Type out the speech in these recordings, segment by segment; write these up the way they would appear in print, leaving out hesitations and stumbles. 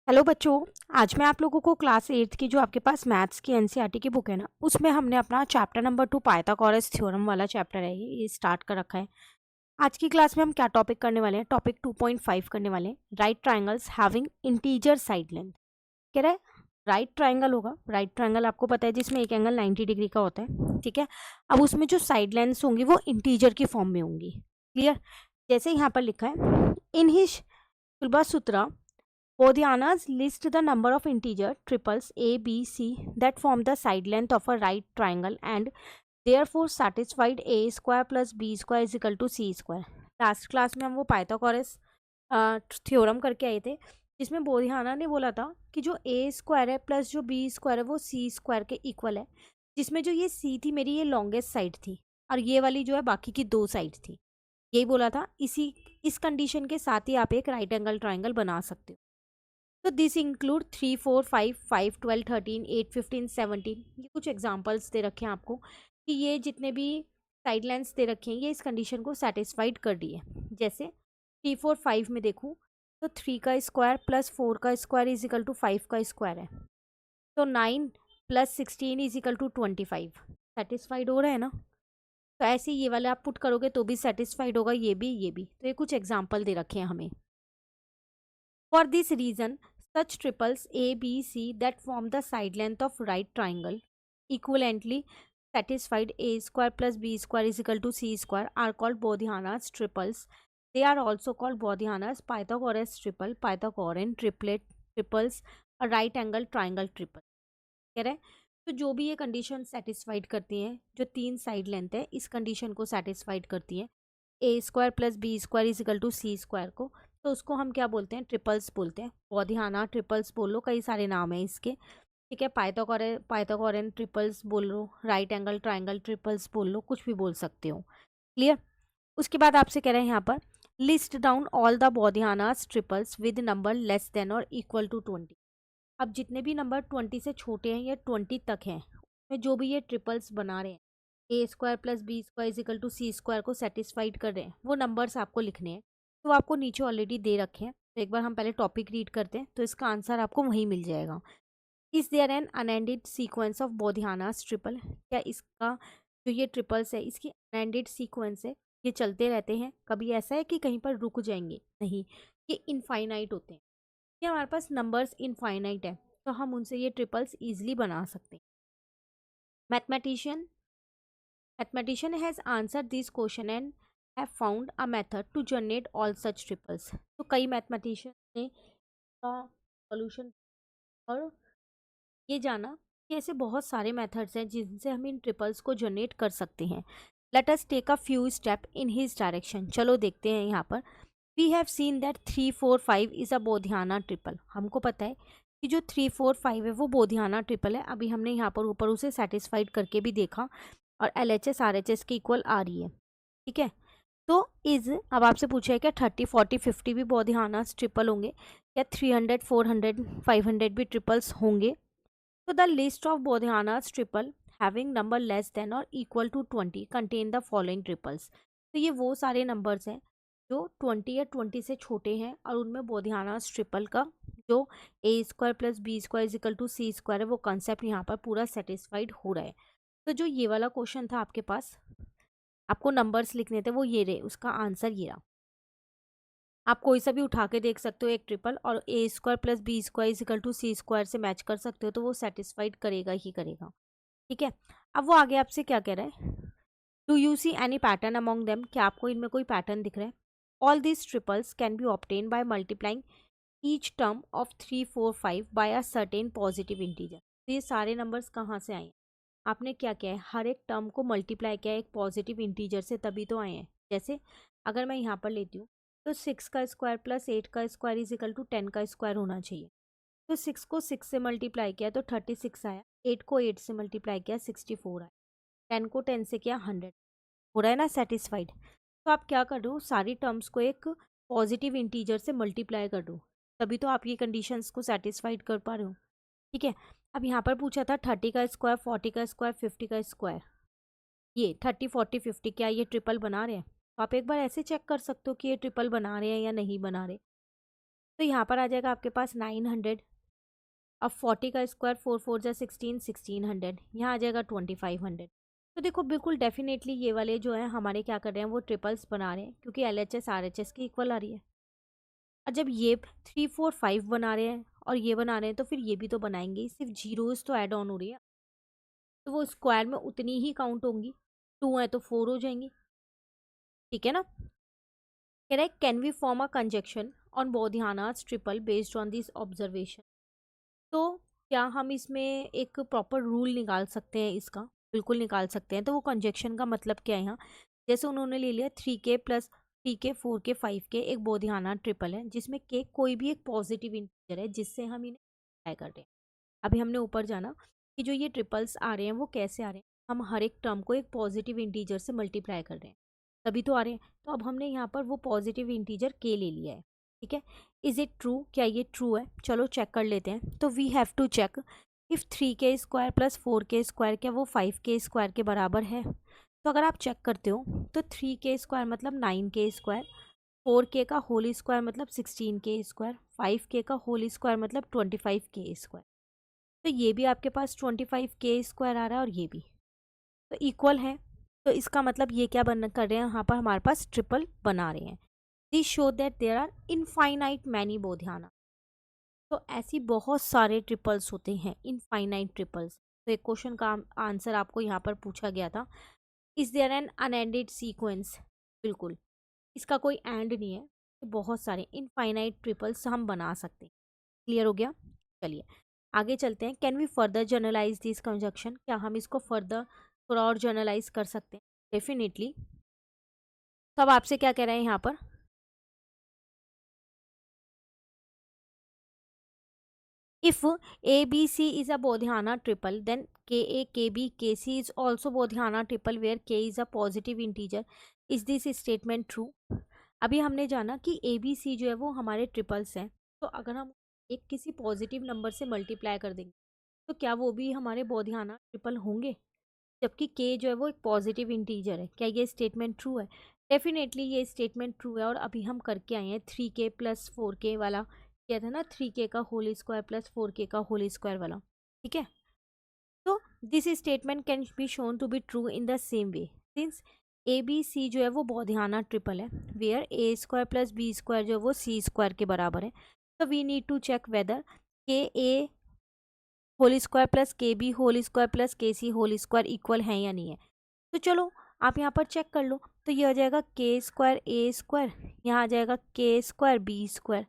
Hello बच्चों। आज मैं आप लोगों को क्लास 8th की जो आपके पास मैथ्स की एनसीईआरटी की बुक है ना, उसमें हमने अपना चैप्टर नंबर 2 पाइथागोरस थ्योरम वाला चैप्टर है, ये स्टार्ट कर रखा है। आज की क्लास में हम क्या टॉपिक करने वाले हैं? टॉपिक 2.5 करने वाले हैं, right triangles having integer side length. कह रहा है राइट ट्राइंगल होगा। राइट ट्राइंगल आपको पता है जिसमें एक एंगल 90 डिग्री का होता है, ठीक है। अब उसमें जो साइड लेंथ्स होंगी वो इंटीजर की फॉर्म में होंगी। क्लियर? जैसे यहाँ पर लिखा है, in his Shulba Sutra Bodhianas list the number of integer triples a, b, c that form the side length of a right triangle and therefore satisfied a square plus b square is equal to c square। Last class में हम वो Pythagoras theorem करके आए थे, जिसमें बोधियाना ने बोला था कि जो a स्क्वायर है प्लस जो b स्क्वायर है वो c स्क्वायर के इक्वल है, जिसमें जो ये c थी मेरी ये लॉन्गेस्ट साइड थी और ये वाली जो है बाकी की दो साइड थी। यही बोला था। इस कंडीशन के साथ ही आप एक राइट एंगल ट्राइंगल बना सकते हो। तो दिस इंक्लूड 3, 4, 5, 5, 12, 13, 8, 15, 17। ये कुछ एग्जांपल्स दे रखे हैं आपको कि ये जितने भी साइड लेंथ्स दे रखे हैं ये इस कंडीशन को सेटिस्फाइड कर दिए। जैसे 3, 4, 5 में देखूँ तो 3 का स्क्वायर प्लस 4 का स्क्वायर इज इक्वल टू 5 का स्क्वायर है, तो 9 plus 16 is equal to 25। Satisfied हो रहा है ना? तो ऐसे ये वाले आप पुट करोगे तो भी सेटिस्फाइड होगा, ये भी। तो ये कुछ एग्जाम्पल दे रखे हैं हमें। For this reason, such triples A, B, C that form the side length of right triangle equivalently satisfied A square plus B square is equal to C square are called Bodhiana's triples. They are also called Bodhiana's Pythagoras triple, Pythagorean triplet, triples, a right angle triangle triple। कह रहे हैं तो जो भी ये condition satisfied करती हैं, जो तीन साइड लेंथ है इस कंडीशन को सेटिस्फाइड करती हैं, A square plus B square is equal to C square को, तो उसको हम क्या बोलते हैं? ट्रिपल्स बोलते हैं। बोधियाना ट्रिपल्स बोल लो, कई सारे नाम हैं इसके, ठीक है। पाइथागोरन ट्रिपल्स बोल लो, राइट एंगल ट्राइंगल ट्रिपल्स बोल लो, कुछ भी बोल सकते हो। क्लियर? उसके बाद आपसे कह रहे हैं यहाँ पर list down all the Baudhayana's triples with number less than और इक्वल टू 20। अब जितने भी नंबर 20 से छोटे हैं या 20 तक हैं उसमें जो भी ये ट्रिपल्स बना रहे हैं, A square plus B square is equal to C square को सेटिस्फाइड कर रहे हैं, वो नंबर्स आपको लिखने हैं। तो आपको नीचे ऑलरेडी दे रखे हैं, तो एक बार हम पहले टॉपिक रीड करते हैं तो इसका आंसर आपको वहीं मिल जाएगा। Is there an unended sequence of Baudhayana's triple? क्या इसका जो ये ट्रिपल्स है इसकी अनएंडेड सीक्वेंस है, ये चलते रहते हैं? कभी ऐसा है कि कहीं पर रुक जाएंगे? नहीं, ये इनफाइनाइट होते हैं। ये हमारे पास नंबर्स इनफाइनाइट है तो हम उनसे ये ट्रिपल्स इजीली बना सकते हैं। Mathematician mathematician has answer this question and have found a method to generate all such triples. तो कई मैथमेटिशियन ने इसका सॉल्यूशन और ये जाना कि ऐसे बहुत सारे मेथड्स हैं जिनसे हम इन ट्रिपल्स को जनरेट कर सकते हैं। Let us take a few step in his direction. चलो देखते हैं यहाँ पर। We have seen that 3, 4, 5 is a Baudhayana triple. हमको पता है कि जो 3, 4, 5 है वो बोधियाना ट्रिपल है। अभी हमने यहाँ पर ऊपर उसे सेटिस्फाइड करके भी देखा और LHS RHS के इक्वल आ रही है, ठीक है। तो इज अब आपसे पूछा है क्या 30, 40, 50 भी बोधियाना ट्रिपल होंगे? या 300, 400, 500 भी ट्रिपल्स होंगे? तो the list of Baudhayana's triple having number less than और equal to 20 contain the following triples. तो ये वो सारे नंबर्स हैं जो 20 या 20 से छोटे हैं और उनमें बोधियाना's ट्रिपल का जो A square plus B square is equal to C square है वो कंसेप्ट यहाँ पर पूरा सेटिस्फाइड हो रहा है। तो जो ये वाला क्वेश्चन था आपके पास, आपको नंबर्स लिखने थे, वो ये रहे, उसका आंसर ये रहा। आप कोई सा भी उठा के देख सकते हो एक ट्रिपल और A square plus B square is equal to C square से मैच कर सकते हो, तो वो सेटिस्फाइड करेगा ही करेगा, ठीक है। अब वो आगे आपसे क्या कह रहा है? Do you see any pattern among them? क्या आपको इनमें कोई पैटर्न दिख रहा है? All these triples can be obtain by multiplying each term of 3, 4, 5 by a certain positive integer. तो ये सारे नंबर्स कहाँ से आए हैं? आपने क्या किया है? हर एक टर्म को मल्टीप्लाई किया है एक पॉजिटिव इंटीजर से, तभी तो आए हैं। जैसे अगर मैं यहाँ पर लेती हूँ तो 6 का स्क्वायर प्लस 8 का स्क्वायर इज इक्वल टू 10 का स्क्वायर होना चाहिए। तो 6 को 6 से मल्टीप्लाई किया तो 36 आया, 8 को 8 से मल्टीप्लाई किया 64 आया, 10 को 10 से किया 100। हो रहा है ना सेटिस्फाइड? तो आप क्या कर रहे हो? सारी टर्म्स को एक पॉजिटिव इंटीजर से मल्टीप्लाई कर दो, तभी तो आप ये कंडीशंस को सेटिस्फाइड कर पा रहे हो, ठीक है। अब यहाँ पर पूछा था 30 का स्क्वायर, 40 का स्क्वायर, 50 का स्क्वायर, ये 30, 40, 50 क्या ये ट्रिपल बना रहे हैं? तो आप एक बार ऐसे चेक कर सकते हो कि ये ट्रिपल बना रहे हैं या नहीं बना रहे। तो यहाँ पर आ जाएगा आपके पास 900। अब 40 का स्क्वायर 4 4 जा 16, 1600, यहाँ आ जाएगा 2500। तो देखो बिल्कुल डेफिनेटली ये वाले जो है हमारे क्या कर रहे हैं, वो ट्रिपल्स बना रहे हैं, क्योंकि LHS RHS की इक्वल आ रही है। और जब ये 3 4 5 बना रहे हैं और ये बना रहे हैं, तो फिर ये भी तो बनाएंगे ही, सिर्फ जीरोज तो ऐड ऑन हो रही है, तो वो स्क्वायर में उतनी ही काउंट होंगी। 2 है तो 4 हो जाएंगी, ठीक है ना। कह रहा है can we form a conjunction on Baudhayana's triple based on this observation. तो क्या हम इसमें एक प्रॉपर रूल निकाल सकते हैं इसका? बिल्कुल निकाल सकते हैं। तो वो कंजक्शन का मतलब क्या है यहाँ? जैसे उन्होंने ले लिया 3k plus 3k 4k 5k एक बोधियाना ट्रिपल है, जिसमें k कोई भी एक पॉजिटिव इंटीजर है, जिससे हम इन्हें ट्राई कर रहे हैं। अभी हमने ऊपर जाना कि जो ये ट्रिपल्स आ रहे हैं वो कैसे आ रहे हैं। हम हर एक टर्म को एक पॉजिटिव इंटीजर से मल्टीप्लाई कर रहे हैं, तभी तो आ रहे हैं। तो अब हमने यहाँ पर वो पॉजिटिव इंटीजर k ले लिया है, ठीक है। Is it true? क्या ये ट्रू है? चलो चेक कर लेते हैं। तो we have to check if 3k square plus 4k square क्या वो 5k स्क्वायर के बराबर है। तो अगर आप चेक करते हो तो 3k स्क्वायर मतलब 9k स्क्वायर, 4k का होल स्क्वायर मतलब 16k स्क्वायर, 5k का होल स्क्वायर मतलब 25k स्क्वायर। तो ये भी आपके पास 25k स्क्वायर आ रहा है और ये भी तो इक्वल है। तो इसका मतलब ये क्या बन कर रहे हैं, यहाँ पर हमारे पास ट्रिपल बना रहे हैं। This show that there are infinite many Baudhayana. तो ऐसी बहुत सारे ट्रिपल्स होते हैं, इनफाइनाइट ट्रिपल्स। तो एक क्वेश्चन का आंसर आपको यहाँ पर पूछा गया था, is there an unended sequence? बिल्कुल, इसका कोई एंड नहीं है। तो बहुत सारे इनफाइनाइट ट्रिपल्स हम बना सकते हैं। क्लियर हो गया? चलिए आगे चलते हैं। Can we further generalize this conjunction? क्या हम इसको फर्दर थोड़ा और जनरलाइज कर सकते हैं? डेफिनेटली। तो अब आपसे क्या कह रहे हैं यहाँ पर, if ABC is a Bodhiana triple, then KA, KB, KC is also Bodhiana triple where K is a positive integer. Is this statement true? अभी हमने जाना कि ABC जो है वो हमारे ट्रिपल्स हैं। तो अगर हम एक किसी पॉजिटिव नंबर से मल्टीप्लाई कर देंगे, तो क्या वो भी हमारे बोधियाना ट्रिपल होंगे? जबकि K जो है वो एक पॉजिटिव इंटीजर है। क्या ये स्टेटमेंट ट्रू है? डेफिनेटली ये स्टेटमेंट ट्रू है। और अभी हम करके आए हैं 3k प्लस 4k वाला, क्या था ना, 3k का होल स्क्वायर प्लस 4k का होल स्क्वायर वाला, ठीक है। तो this statement can be shown to be true in the same way since a b c जो है वो बोधियाना ट्रिपल है, where a square plus B square जो है वो सी स्क्वायर के बराबर है। तो we need to check whether k a whole square plus k b whole square plus k c whole square equal है या नहीं है। तो चलो आप यहाँ पर चेक कर लो। तो ये आ जाएगा के स्क्वायर ए स्क्वायर, यहाँ आ जाएगा के स्क्वायर बी स्क्वायर,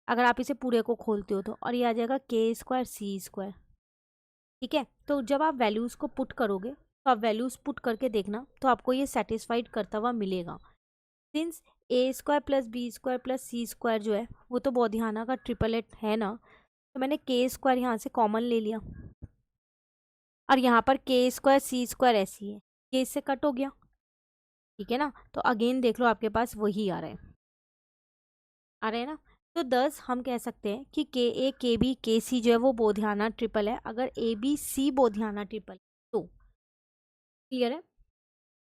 अगर आप इसे पूरे को खोलते हो तो, और ये आ जाएगा के स्क्वायर सी स्क्वायर, ठीक है। तो जब आप वैल्यूज़ को पुट करोगे, तो आप वैल्यूज़ पुट करके देखना, तो आपको ये सेटिस्फाइड करता हुआ मिलेगा। Since A square plus B square plus C square जो है वो तो बोधियाना का ट्रिपलेट है ना, तो मैंने के स्क्वायर यहाँ से कॉमन ले लिया, और यहाँ पर के स्क्वायर सी स्क्वायर ऐसी है, ये इससे कट हो गया, ठीक है ना। तो अगेन देख लो आपके पास वही आ रहा है, आ रहे हैं ना। तो 10 हम कह सकते हैं कि के ए के बी के सी जो है वो बोधियाना ट्रिपल है। अगर ए बी सी बोधियाना ट्रिपल तो क्लियर है।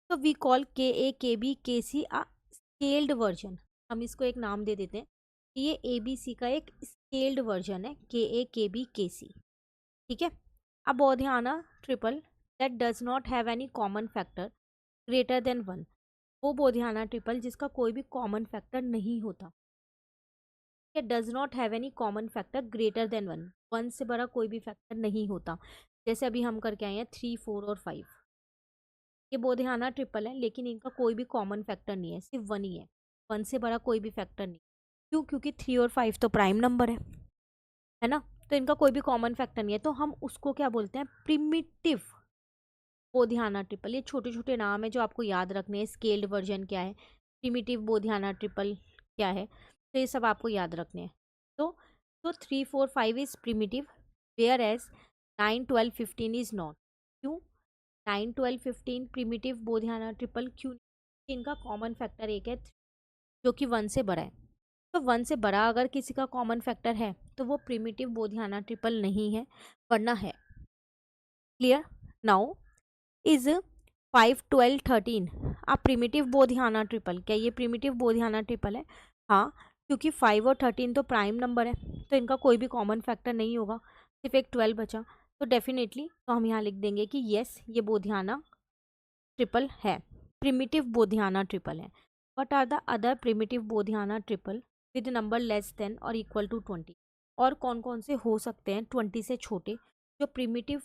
तो वी कॉल के ए के बी के सी अ स्केल्ड वर्जन। हम इसको एक नाम दे देते हैं कि ये ए बी सी का एक स्केल्ड वर्जन है, के ए के बी के सी, ठीक है। अब Baudhayana triple that does not have any common factor greater than 1, वो बोधियाना ट्रिपल जिसका कोई भी कॉमन फैक्टर नहीं होता, does not have any common factor greater than 1, 1 से बड़ा कोई भी फैक्टर नहीं होता। जैसे अभी हम करके आए हैं 3 4 और 5, ये बोधियाना ट्रिपल है, लेकिन इनका कोई भी कॉमन फैक्टर नहीं है, सिर्फ 1 ही है, 1 से बड़ा कोई भी फैक्टर नहीं। क्यों? क्योंकि 3 और 5 तो प्राइम नंबर है ना। तो इनका कोई भी कॉमन फैक्टर नहीं है, तो हम उसको क्या बोलते हैं, प्रिमिटिव बोधियाना ट्रिपल। ये छोटे छोटे नाम है जो आपको याद रखने हैं। स्केल्ड वर्जन क्या है, प्रिमिटिव बोधियाना ट्रिपल क्या है, तो ये सब आपको याद रखने हैं। तो 3 4 5 is primitive, whereas 9 12 15 is not. क्यों 9 12 15 प्रिमिटिव बोधियाना ट्रिपल क्यों? इनका कॉमन फैक्टर एक है जो कि 1 से बड़ा है। तो 1 से बड़ा अगर किसी का कॉमन फैक्टर है तो वो प्रिमिटिव बोधियाना ट्रिपल नहीं है, वरना है। Clear? Now is 5 12 13 a primitive Baudhayana triple? क्या ये प्रिमिटिव बोधियाना ट्रिपल है? हाँ, क्योंकि 5 और 13 तो प्राइम नंबर है, तो इनका कोई भी कॉमन फैक्टर नहीं होगा, सिर्फ एक 12 बचा। तो डेफिनेटली तो हम यहाँ लिख देंगे कि येस, ये बोधियाना ट्रिपल है, प्रिमिटिव बोधियाना ट्रिपल है। What are the other primitive Baudhayana triple with number less than और इक्वल टू 20? और कौन कौन से हो सकते हैं 20 से छोटे जो प्रिमिटिव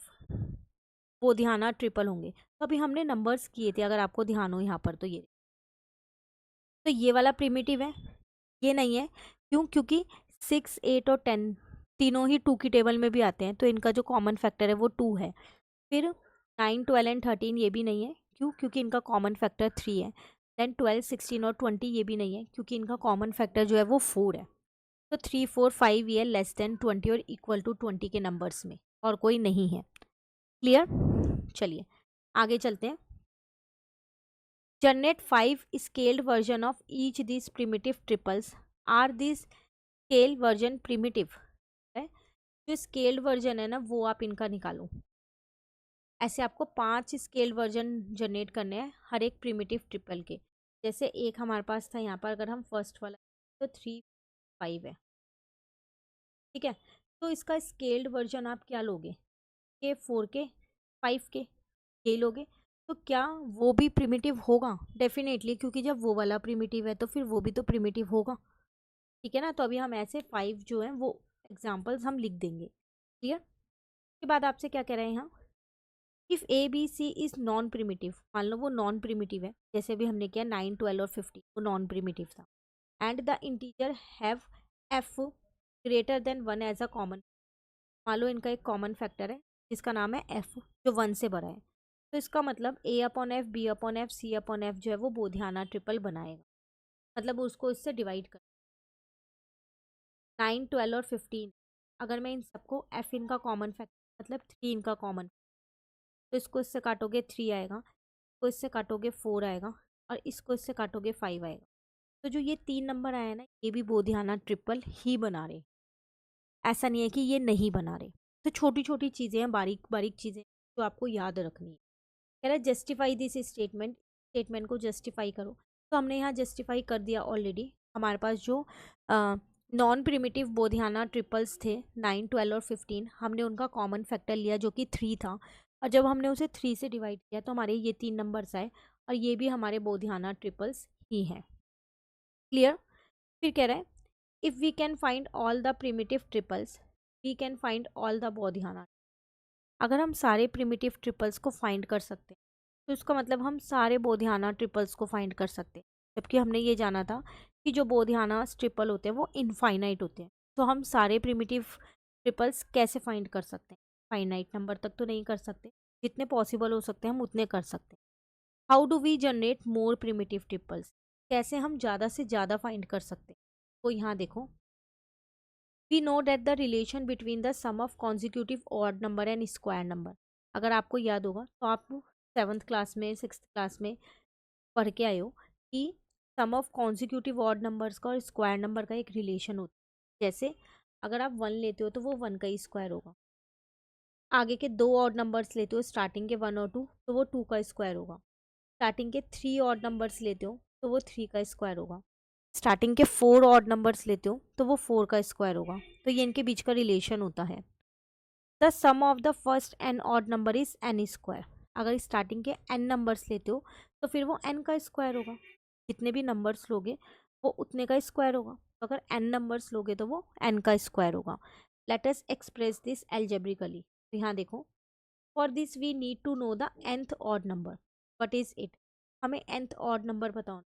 बोधियाना ट्रिपल होंगे? तो अभी हमने नंबर्स किए थे, अगर आपको ध्यान हो यहाँ पर, तो ये वाला प्रिमिटिव है, ये नहीं है। क्यों? क्योंकि 6, 8 और 10 तीनों ही 2 की टेबल में भी आते हैं, तो इनका जो कॉमन फैक्टर है वो 2 है। फिर 9, 12 एंड 13 ये भी नहीं है। क्यों? क्योंकि इनका कॉमन फैक्टर 3 है। देन 12, 16 और 20 ये भी नहीं है, क्योंकि इनका कॉमन फैक्टर जो है वो 4 है। तो 3, 4, 5 ये लेस देन 20 और इक्वल टू 20 के नंबर्स में, और कोई नहीं है। क्लियर? चलिए आगे चलते हैं। Generate 5 scaled version of each this primitive triples. Are this scale version primitive? है, जो स्केल्ड वर्जन है ना, वो आप इनका निकालो। ऐसे आपको 5 स्केल्ड वर्जन जनरेट करने हैं हर एक प्रिमिटिव ट्रिपल के। जैसे एक हमारे पास था यहाँ पर, अगर हम फर्स्ट वाला, तो 3, 5 है, ठीक है। तो इसका स्केल्ड वर्जन आप क्या लोगे? के 4 के, 5 के, ये लोगे। तो क्या वो भी प्रिमिटिव होगा? डेफिनेटली, क्योंकि जब वो वाला प्रिमिटिव है तो फिर वो भी तो प्रिमिटिव होगा, ठीक है ना। तो अभी हम ऐसे 5 जो है वो एग्जाम्पल्स हम लिख देंगे। क्लियर? के बाद आपसे क्या कह रहे हैं यहाँ? If a b c is non primitive, मान लो वो नॉन प्रिमिटिव है, जैसे भी हमने किया 9, 12 और 15 वो नॉन प्रिमिटिव था। And the integer have f greater than 1 as a common, मान लो इनका एक कॉमन फैक्टर है जिसका नाम है एफ, जो 1 से बड़ा है। तो इसका मतलब A upon F, B upon F, C upon F जो है वो बोधियाना ट्रिपल बनाएगा। मतलब उसको इससे डिवाइड कर, 9, 12 और 15, अगर मैं इन सबको एफ इनका कॉमन फैक्टर मतलब 3 इनका कॉमन, तो इसको इससे काटोगे 3 आएगा, इसको इससे काटोगे 4 आएगा, और इसको इससे काटोगे 5 आएगा। तो जो ये 3 नंबर आया ना, ये भी बोधियाना ट्रिपल ही बना रहे, ऐसा नहीं है कि ये नहीं बना रहे। तो छोटी छोटी चीज़ें हैं, बारीक बारीक चीज़ें जो आपको याद रखनी है। कह रहा है जस्टिफाई दिस स्टेटमेंट, स्टेटमेंट को जस्टिफाई करो। तो हमने यहाँ जस्टिफाई कर दिया ऑलरेडी। हमारे पास जो नॉन प्रिमिटिव बोधियाना ट्रिपल्स थे 9, 12 और 15, हमने उनका कॉमन फैक्टर लिया जो कि 3 था, और जब हमने उसे 3 से डिवाइड किया तो हमारे ये 3 नंबर्स आए, और ये भी हमारे बोधियाना ट्रिपल्स ही हैं। क्लियर? फिर कह रहा है if we can find all the primitive triples we can find all the Baudhayana. अगर हम सारे प्रिमिटिव ट्रिपल्स को फाइंड कर सकते हैं तो इसका मतलब हम सारे बोधियाना ट्रिपल्स को फाइंड कर सकते हैं, जबकि हमने ये जाना था कि जो बोधियाना ट्रिपल होते हैं वो इनफाइनाइट होते हैं। तो हम सारे प्रिमिटिव ट्रिपल्स कैसे फाइंड कर सकते हैं? फाइनाइट नंबर तक तो नहीं कर सकते, जितने पॉसिबल हो सकते हैं हम उतने कर सकते हैं। How do we generate more primitive triples? कैसे हम ज़्यादा से ज़्यादा फाइंड कर सकते हैं? तो यहाँ देखो, we know that the relation between the sum of consecutive odd number and square number. अगर आपको याद होगा तो आप 7th क्लास में, 6th क्लास में पढ़ के आए हो कि सम ऑफ कॉन्जिक्यूटिव ऑड नंबर्स का और स्क्वायर नंबर का एक रिलेशन होता है। जैसे अगर आप 1 लेते हो तो वो 1 का ही स्क्वायर होगा, आगे के 2 ऑड नंबर्स लेते हो स्टार्टिंग के 1 और 2 तो वो 2 का स्क्वायर होगा, स्टार्टिंग के 3 ऑड नंबर्स लेते हो तो वो 3 का स्क्वायर होगा, स्टार्टिंग के 4 ऑड नंबर्स लेते हो तो वो 4 का स्क्वायर होगा। तो ये इनके बीच का रिलेशन होता है। The sum of the first n odd number is n square. अगर स्टार्टिंग के एन नंबर्स लेते हो तो फिर वो एन का स्क्वायर होगा, जितने भी नंबर्स लोगे वो उतने का स्क्वायर होगा। तो अगर एन नंबर्स लोगे तो वो एन का स्क्वायर होगा। Let us express this algebraically. तो यहाँ देखो, for this we need to know the nth odd number. What is it? हमें nth ऑड नंबर बताओ।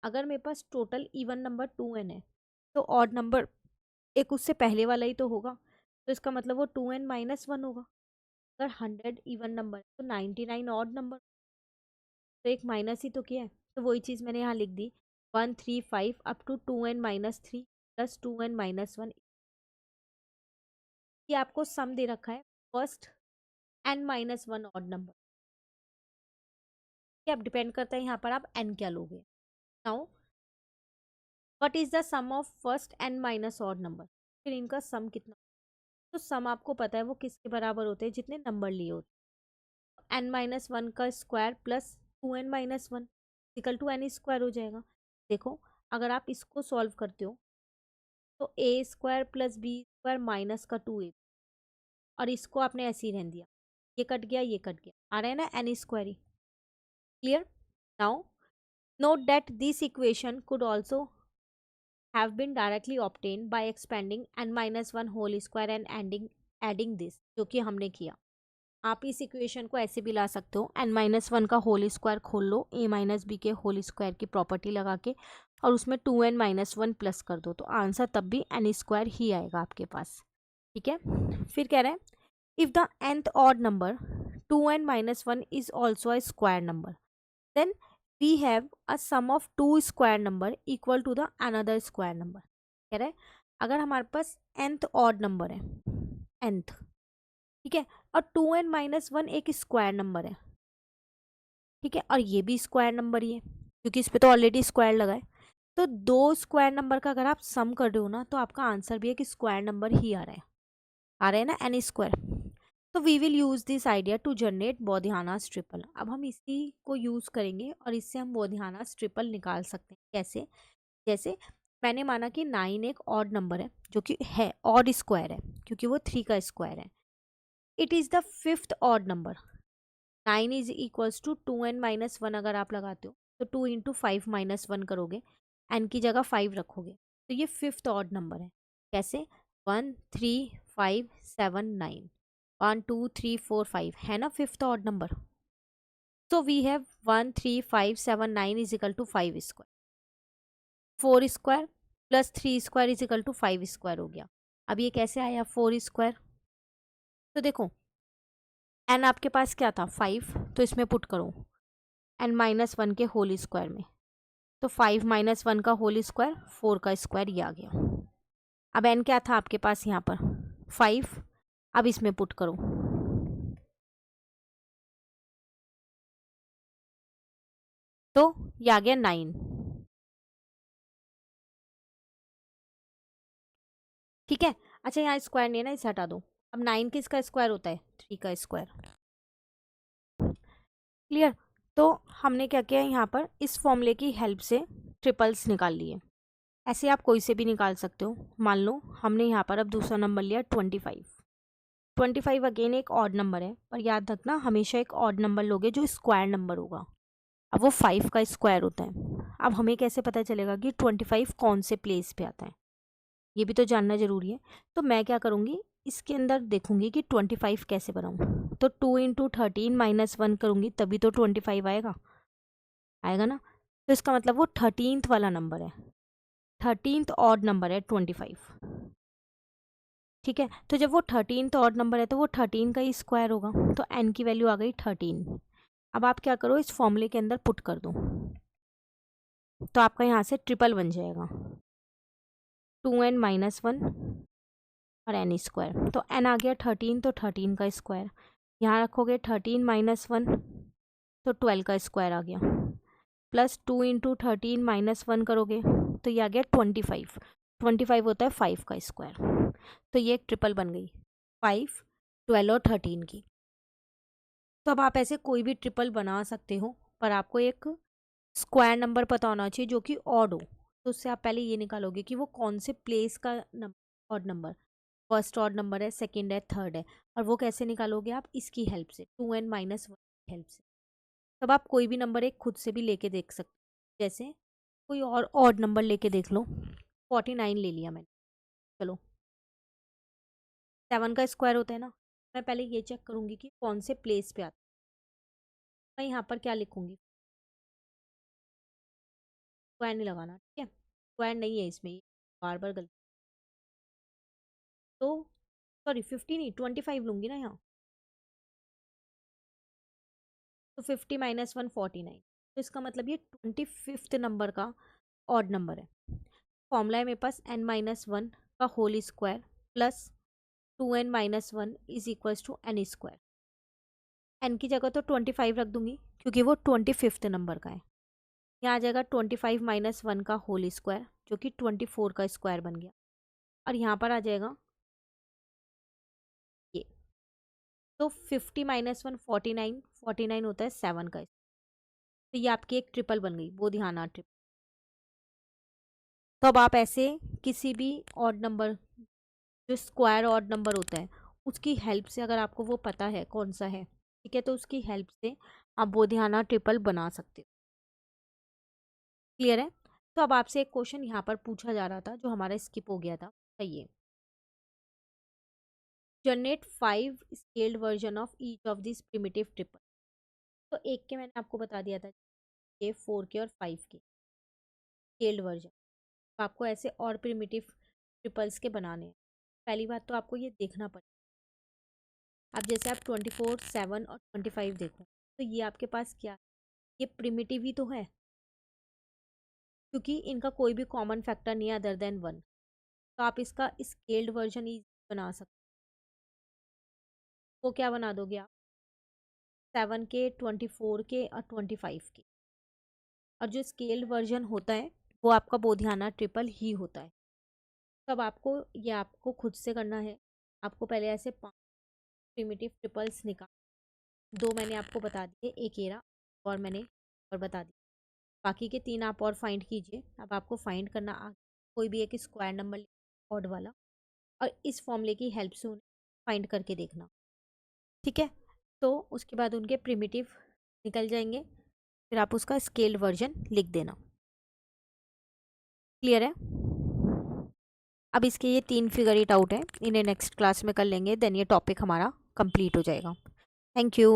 अगर मेरे पास टोटल इवन नंबर 2n है तो ऑड नंबर एक उससे पहले वाला ही तो होगा, तो इसका मतलब वो 2n माइनस 1 होगा। अगर 100 इवन नंबर है तो 99 ऑड नंबर, तो एक माइनस ही तो किया है। तो वही चीज़ मैंने यहाँ लिख दी, 1, 3, 5 up to 2n minus 3 plus 2n minus 1। ये आपको सम दे रखा है first n minus 1 odd number. ये अब डिपेंड करता है यहाँ पर आप n क्या लोगे। Now what is the sum of first n minus odd number? फिर इनका सम कितना? तो सम आपको पता है वो किसके बराबर होते हैं, जितने नंबर लिए होते हैं। n माइनस 1 का square plus 2n minus 1 equal to n square हो जाएगा। देखो, अगर आप इसको सॉल्व करते हो तो A square plus B square minus का 2a, और इसको आपने ऐसे ही रहने दिया, ये कट गया ये कट गया, आ रहा है ना एन स्क्वायर ही। Clear? Now note that this equation could also have been directly obtained by expanding n minus one whole square and adding this, जो कि हमने किया। आप इस इक्वेशन को ऐसे भी ला सकते हो, n माइनस वन का होल स्क्वायर खोल लो a माइनस बी के होल स्क्वायर की प्रॉपर्टी लगा के, और उसमें 2n माइनस वन प्लस कर दो, तो आंसर तब भी n स्क्वायर ही आएगा आपके पास। ठीक है, फिर कह रहे हैं if the nth odd number 2n minus one is also a square number, then we have a sum of two square number equal to the another square number. कह रहे हैं अगर हमारे पास nth ऑड नंबर है, nth, ठीक है, और 2n माइनस वन एक स्क्वायर नंबर है, ठीक है, और ये भी स्क्वायर नंबर ही है क्योंकि इस पे तो ऑलरेडी स्क्वायर लगा है, तो दो स्क्वायर नंबर का अगर आप सम कर रहे हो ना, तो आपका आंसर भी है कि स्क्वायर नंबर ही आ रहा है ना एन स्क्वायर। तो we will use this idea to generate Baudhayana's triple. अब हम इसी को यूज़ करेंगे और इससे हम बोधियानास ट्रिपल निकाल सकते हैं। कैसे? जैसे मैंने माना कि 9 एक ऑड नंबर है, जो कि है ऑड स्क्वायर है क्योंकि वो 3 का स्क्वायर है। It is the fifth odd number. 9 is equals to 2n minus one अगर आप लगाते हो तो 2 इंटू फाइव माइनस वन करोगे, n की जगह 5 रखोगे, तो ये फिफ्थ ऑड नंबर है। कैसे? 1 3 5 7 9, 1 2 3 4 5 है ना fifth odd number. So we have 1 3 5 7 9 is equal to 5 square, 4 square plus 3 square is equal to 5 square हो गया। अब ये कैसे आया 4 स्क्वायर? तो देखो n आपके पास क्या था 5, तो इसमें पुट करो n माइनस वन के होल स्क्वायर में, तो 5 माइनस वन का होल स्क्वायर 4 का स्क्वायर ये आ गया। अब n क्या था आपके पास यहाँ पर 5, अब इसमें पुट करो, तो ये आ गया 9। ठीक है, अच्छा यहाँ स्क्वायर नहीं है ना, इसे हटा दो। अब 9 किसका स्क्वायर होता है? 3 का स्क्वायर। क्लियर? तो हमने क्या किया यहाँ पर, इस फॉर्मूले की हेल्प से ट्रिपल्स निकाल लिए। ऐसे आप कोई से भी निकाल सकते हो। मान लो हमने यहाँ पर अब दूसरा नंबर लिया 25। 25 अगेन एक ऑड नंबर है, पर याद रखना हमेशा एक ऑड नंबर लोगे जो स्क्वायर नंबर होगा। अब वो 5 का स्क्वायर होता है। अब हमें कैसे पता चलेगा कि 25 कौन से प्लेस पे आता है, ये भी तो जानना ज़रूरी है। तो मैं क्या करूँगी, इसके अंदर देखूंगी कि 25 कैसे बनाऊँ। तो 2 इंटू 13 माइनस वन करूँगी, तभी तो 25 आएगा, आएगा ना। तो इसका मतलब वो 13th वाला नंबर है, 13th ऑड नंबर है 25। ठीक है, तो जब वो 13th ऑड नंबर है तो वो 13 का ही स्क्वायर होगा, तो n की वैल्यू आ गई 13। अब आप क्या करो, इस फॉर्मूले के अंदर पुट कर दो, तो आपका यहाँ से ट्रिपल बन जाएगा 2n माइनस वन और n स्क्वायर। तो n आ गया 13, तो 13 का स्क्वायर यहाँ रखोगे, 13 माइनस वन तो 12 का स्क्वायर आ गया, प्लस 2 इंटू 13 माइनस वन करोगे तो ये आ गया 25। 25 होता है 5 का स्क्वायर, तो ये एक ट्रिपल बन गई 5, 12 और 13 की। तो अब आप ऐसे कोई भी ट्रिपल बना सकते हो, पर आपको एक स्क्वायर नंबर पता होना चाहिए जो कि ऑड हो। तो उससे आप पहले ये निकालोगे कि वो कौन से प्लेस का odd number, first odd number है, सेकंड है, थर्ड है, और वो कैसे निकालोगे आप, इसकी हेल्प से, 2n माइनस वन की हेल्प से। तब आप कोई भी नंबर एक खुद से भी लेके देख सकते हो। जैसे कोई और ऑड नंबर लेके देख लो, 49 ले लिया मैंने, चलो 7 का स्क्वायर होता है ना। मैं पहले ये चेक करूँगी कि कौन से प्लेस पे आता है। मैं यहाँ पर क्या लिखूँगी, स्क्वायर नहीं लगाना, ठीक है, स्क्वायर नहीं है इसमें, बार बार गलती। तो सॉरी 50 नहीं 25 लूँगी ना यहाँ, तो 50 माइनस वन 49, तो इसका मतलब ये 25th नंबर का ऑड नंबर है। फॉर्मूला है मेरे पास n माइनस वन का whole square plus 2n minus one is equals to n square. n की जगह तो 25 रख दूंगी क्योंकि वो 25th नंबर का है। यहाँ आ जाएगा 25 माइनस वन का होल स्क्वायर जो कि 24 का स्क्वायर बन गया, और यहाँ पर आ जाएगा ये, तो 50 माइनस वन 49, 49 होता है 7 का, तो ये आपकी एक ट्रिपल बन गई, वो ध्यान आ ट्रिपल। तो अब आप ऐसे किसी भी ऑड नंबर, जो स्क्वायर ऑड नंबर होता है, उसकी हेल्प से, अगर आपको वो पता है कौन सा है, ठीक है, तो उसकी हेल्प से आप बोधियाना ट्रिपल बना सकते हो। क्लियर है? तो अब आपसे एक क्वेश्चन यहाँ पर पूछा जा रहा था जो हमारा स्किप हो गया था, ये generate 5 scaled version of each of this primitive triple. तो एक के मैंने आपको बता दिया था, ये 4 के और 5 के स्केल्ड वर्जन। तो आपको ऐसे और प्रिमिटिव ट्रिपल्स के बनाने हैं। पहली बात तो आपको ये देखना पड़ेगा। अब जैसे आप 24, 7 और 25 देखो, तो ये आपके पास क्या है? ये प्रिमिटिव ही तो है, क्योंकि इनका कोई भी कॉमन फैक्टर नहीं है अदर देन 1। तो आप इसका स्केल्ड वर्जन ही बना सकते हो। वो क्या बना दोगे आप? 7 के, 24 के और 25 के। और जो स्केल्ड वर्जन होता है वो आपका बोधियाना ट्रिपल ही होता है। तब आपको ये आपको खुद से करना है। आपको पहले ऐसे 5 प्रिमिटिव ट्रिपल्स निकाल, 2 मैंने आपको बता दिए, एक एरा और मैंने और बता दिया, बाकी के 3 आप और फाइंड कीजिए। अब आपको फाइंड करना कोई भी एक स्क्वायर नंबर ऑड वाला, और इस फॉर्मूले की हेल्प से उन्हें फाइंड करके देखना, ठीक है। तो उसके बाद उनके प्रिमिटिव निकल जाएंगे, फिर आप उसका स्केल्ड वर्जन लिख देना। क्लियर है? अब इसके ये 3 फिगर इट आउट है, इन्हें नेक्स्ट क्लास में कर लेंगे, देन ये टॉपिक हमारा कंप्लीट हो जाएगा। Thank you.